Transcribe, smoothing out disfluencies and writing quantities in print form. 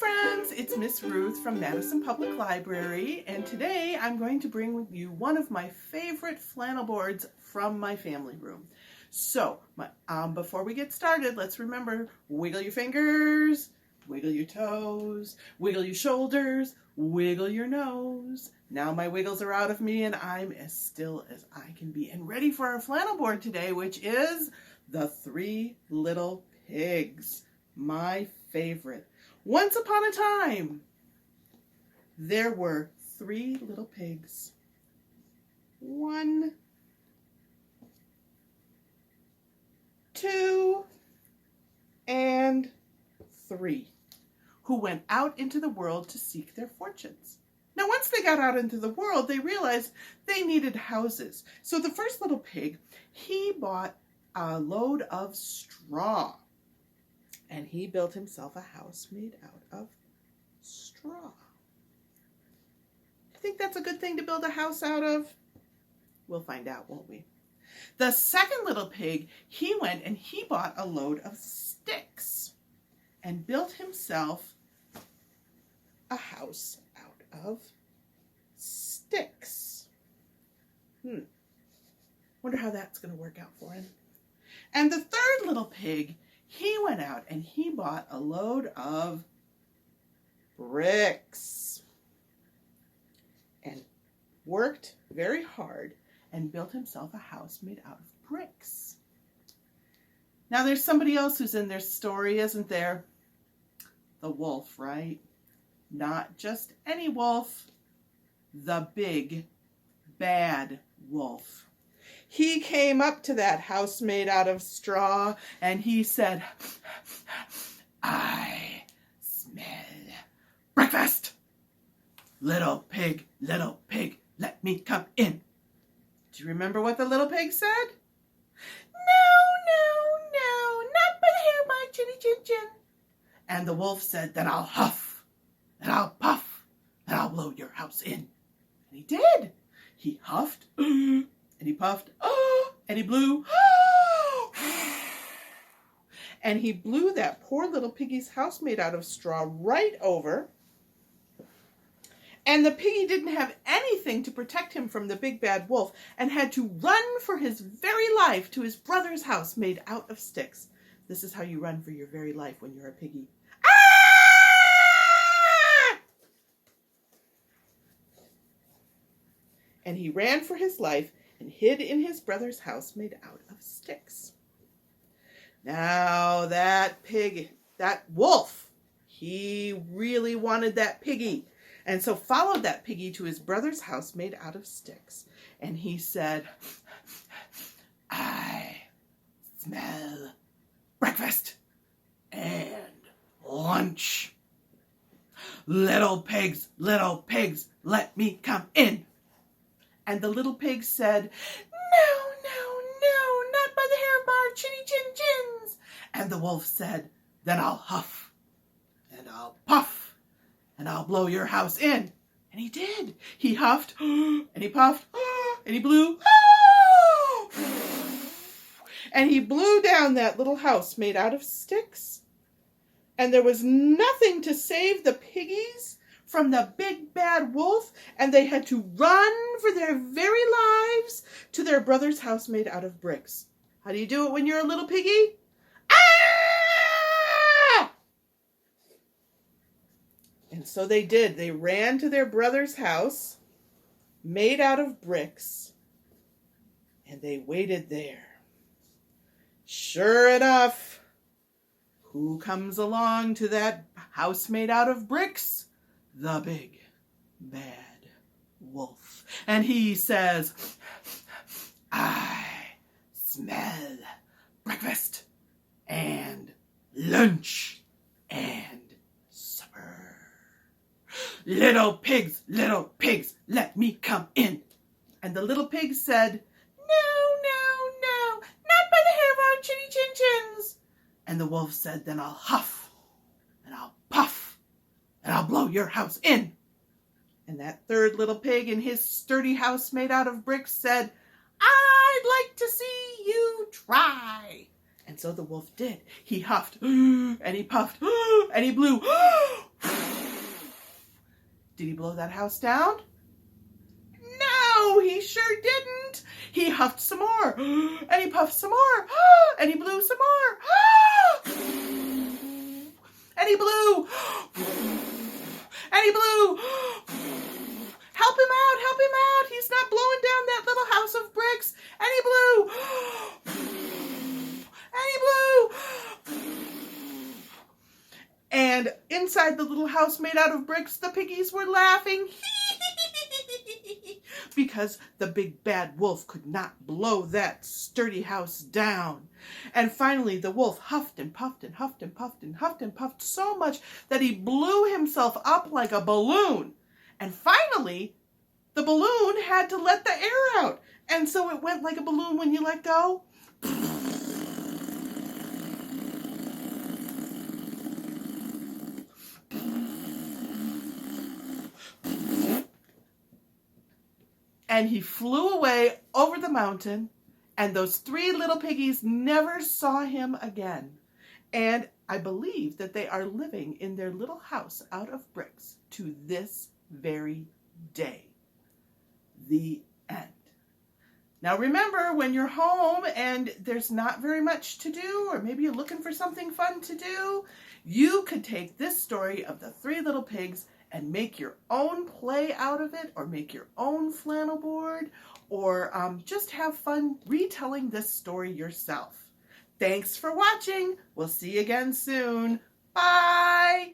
friends, it's Miss Ruth from Madison Public Library, and today I'm going to bring you one of my favorite flannel boards from my family room. So, before we get started, let's remember, wiggle your fingers, wiggle your toes, wiggle your shoulders, wiggle your nose. Now my wiggles are out of me and I'm as still as I can be and ready for our flannel board today, which is the Three Little Pigs, my favorite. Once upon a time, there were three little pigs. 1, 2, and 3, who went out into the world to seek their fortunes. Now, once they got out into the world, they realized they needed houses. So the first little pig, he bought a load of straw. And he built himself a house made out of straw. You think that's a good thing to build a house out of? We'll find out, won't we? The second little pig, he went and he bought a load of sticks and built himself a house out of sticks. Wonder how that's going to work out for him. And the third little pig, he went out and he bought a load of bricks and worked very hard and built himself a house made out of bricks. Now there's somebody else who's in their story, isn't there? The wolf, right? Not just any wolf, the big bad wolf. He came up to that house made out of straw and he said, "I smell breakfast. Little pig, let me come in." Do you remember what the little pig said? No, not by the hair of my chinny chin chin. And the wolf said, "Then I'll huff, and I'll puff, and I'll blow your house in." And he did. He huffed, and he puffed, and he blew, and he blew that poor little piggy's house made out of straw right over. And the piggy didn't have anything to protect him from the big bad wolf and had to run for his very life to his brother's house made out of sticks. This is how you run for your very life when you're a piggy. And he ran for his life and hid in his brother's house made out of sticks. Now that pig, that wolf, he really wanted that piggy, and so followed that piggy to his brother's house made out of sticks. And he said, "I smell breakfast and lunch. Little pigs, let me come in." And the little pig said, No, not by the hair of our chinny chin chins. And the wolf said, "Then I'll huff, and I'll puff, and I'll blow your house in." And he did. He huffed, and he puffed, and he blew, and he blew down that little house made out of sticks. And there was nothing to save the piggies from the big bad wolf, and they had to run for their very lives to their brother's house made out of bricks. How do you do it when you're a little piggy? Ah! And so they did. They ran to their brother's house made out of bricks, and they waited there. Sure enough, who comes along to that house made out of bricks? The big bad wolf. And he says, "I smell breakfast and lunch and supper. Little pigs, let me come in." And the little pig said, No, not by the hair of our chinny chin chins. And the wolf said, "Then I'll huff, and I'll puff, and I'll blow your house in." And that third little pig in his sturdy house made out of bricks said, "I'd like to see you try." And so the wolf did. He huffed, and he puffed, and he blew, Did he blow that house down? No, he sure didn't. He huffed some more, and he puffed some more, and he blew some more, and he blew, and he blew. Help him out, help him out. He's not blowing down that little house of bricks. And he blew, and he blew. And inside the little house made out of bricks, the piggies were laughing because the big bad wolf could not blow that sturdy house down. And finally the wolf huffed and puffed and huffed and puffed and huffed and puffed so much that he blew himself up like a balloon. And finally the balloon had to let the air out. And so it went like a balloon when you let go. And he flew away over the mountain, and those 3 little piggies never saw him again. And I believe that they are living in their little house out of bricks to this very day. The end. Now remember, when you're home and there's not very much to do, or maybe you're looking for something fun to do, you could take this story of the 3 little pigs and make your own play out of it, or make your own flannel board, or just have fun retelling this story yourself. Thanks for watching. We'll see you again soon. Bye!